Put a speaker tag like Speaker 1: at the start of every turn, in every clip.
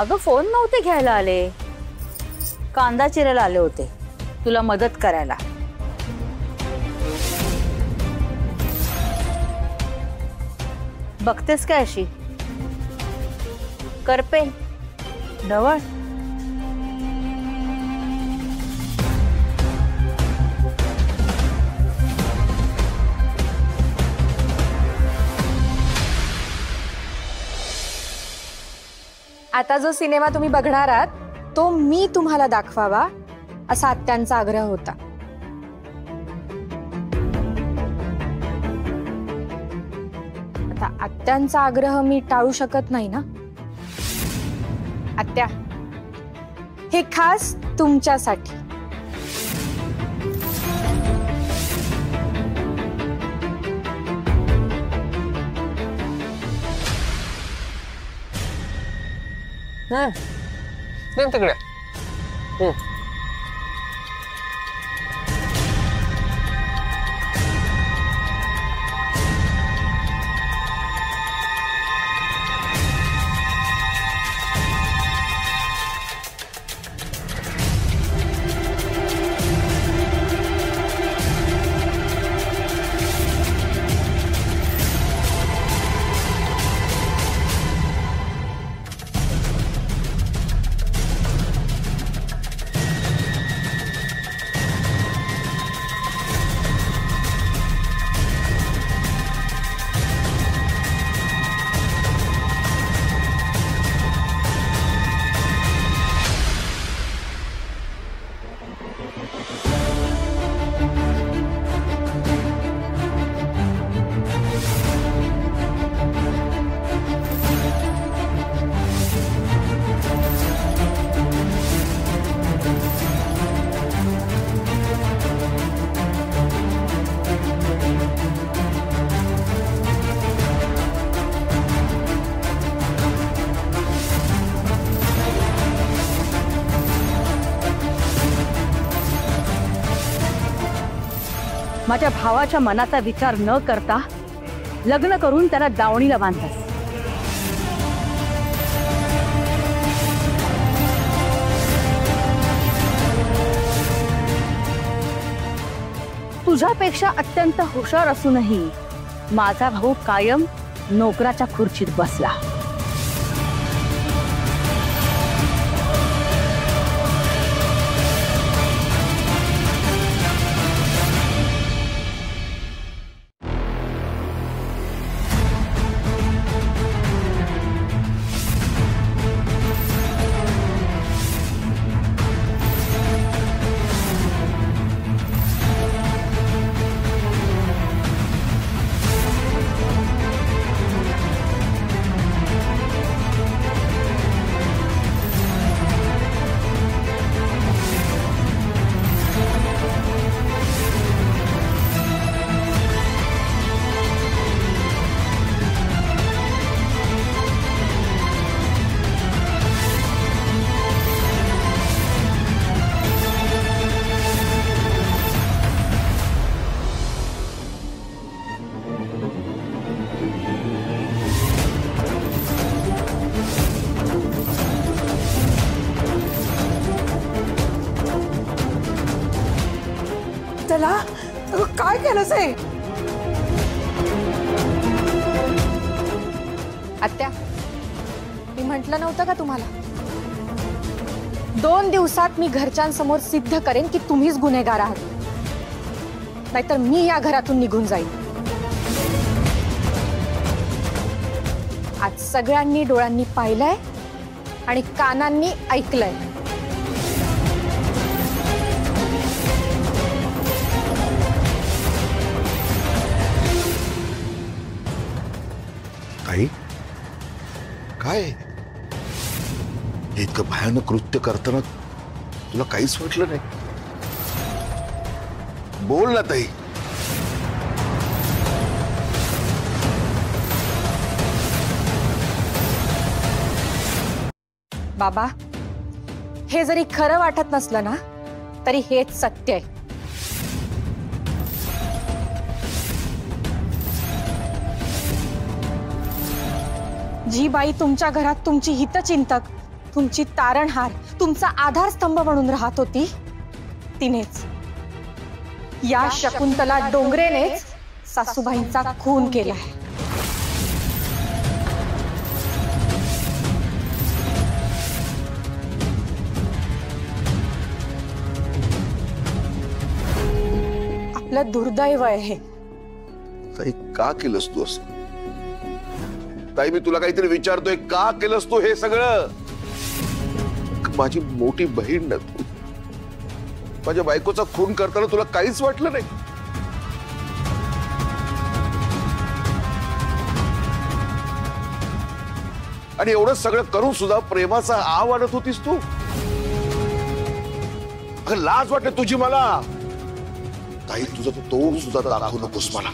Speaker 1: अगं फोन नव्हते घ्यायला आले, कांदा चिरायला आले होते तुला मदत करायला। बघतेस काय अशी करपे ढवळ?
Speaker 2: आता जो सिनेमा तुम्ही बघणार आहात तो मी तुम्हाला दाखवावा असा आत्यांचा आग्रह होता। आता आत्यांचा आग्रह मी टाळू शकत नाही ना। आत्या, हे खास तुमच्यासाठी।
Speaker 3: तिकडे
Speaker 1: माझ्या भावाच्या मनाचा विचार न करता लग्न करून त्याला दावणीला बांधतास। तुझ्यापेक्षा अत्यंत हुशार असूनही माझा भाऊ कायम नोकराच्या खुर्चीत बसला।
Speaker 4: त्याला काय केलंस हे?
Speaker 2: आत्या, मी म्हटलं नव्हतं का तुम्हाला 2 दिवसात मी घरच्यांसमोर सिद्ध करेन की तुम्हीच गुन्हेगार आहात, नाहीतर मी या घरातून निघून जाईन। आज सगळ्यांनी डोळ्यांनी पाहिलंय आणि कानांनी ऐकलंय।
Speaker 5: आई, काय इतकं भयानक कृत्य करताना तुला काहीच वाटलं नाही? बोल ना ताई।
Speaker 2: बाबा, हे जरी खरं वाटत नसलं ना तरी हेच सत्य आहे। जी बाई तुमच्या घरात तुमची हितचिंतक तुमची तारणहार, तुमचा आधारस्तंभ म्हणून राहत होती तिनेच, या शकुंतला डोंगरेनेच सासूबाईंचा खून केलाय. आपलं दुर्दैव आहे हे.
Speaker 5: ताई का केलंस तू असं? ताई मी तुला काहीतरी विचारतोय, का केलंस तू हे सगळं? माझी मोठी बहीण ना तू. माझ्या बायकोचा खून करताना तुला काहीच वाटलं नाही? आणि एवढं सगळं करून सुद्धा प्रेमाचा आव आणत होतीस तू? अगं लाज वाटते तुझी मला. ताई तुझं तू तोंड सुद्धा दाखवू नकोस मला.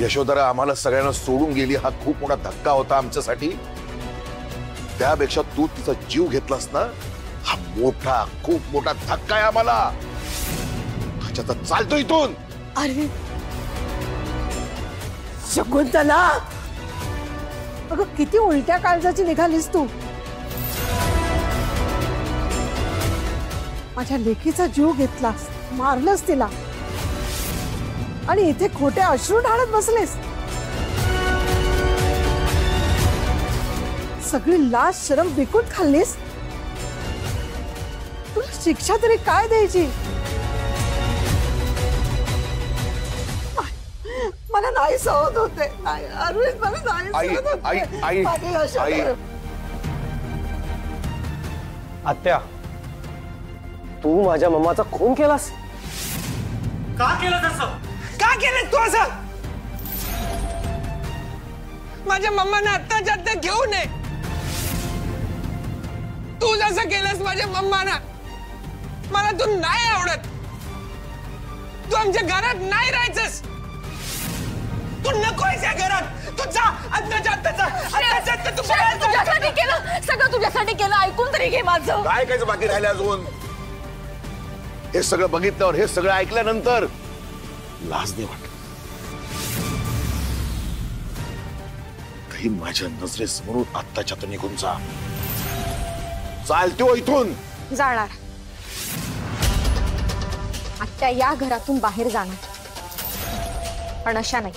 Speaker 5: यशोधरा आम्हाला सगळ्यांना सोडून गेली, हा खूप मोठा धक्का होता आमच्यासाठी. त्यापेक्षा तू तिचा जीव घेतलास ना, हा मोठा खूप मोठा धक्का आहे आम्हाला. आता चालतो इथून.
Speaker 4: अरे शकुंतला, अगं किती उलट्या काळजाची निघालीस तू. माझ्या लेकीचा जीव घेतलास, मारलंस तिला, आणि इथे खोटे अश्रू ढाळत बसलेस. सगळी लाज शरम विकून खाल्लीस. तुला शिक्षा तरी काय द्यायची? मला नाही सहन होते. अरविंद, मला नाही सहन होते.
Speaker 5: आई
Speaker 4: माझी यशोधरा.
Speaker 3: आत्या, तू माझ्या मम्माचा खून केलास.
Speaker 6: का केलं तसं?
Speaker 7: का केलं तू असं? माझ्या मम्माने आत्ताच्या आत्ता घेऊ नये. तू जसं केलंस माझ्या मम्माना, मला तू नाही आवडत. तू आमच्या घरात नाही राहायचंस. तू नकोयस या घरात. तू जा, आत्ताच्या आत्ता जा. आत्ताच्या आत्ता तू बाहेर जा.
Speaker 1: तुझ्यासाठी केलं, सगळं तुझ्यासाठी केलं. ऐकून तरी घे माझं.
Speaker 5: काय काय बाकी राहिलं अजून? हे सगळं बघितल्यावर, हे सगळं ऐकल्यानंतर लाज नाही वाटत? काही माझ्या नजरेसमोरून आत्ताच्या आता निघून जा. चालतो इथून.
Speaker 2: जाणार. आत्या या घरातून बाहेर जाणार, पण अशा नाही.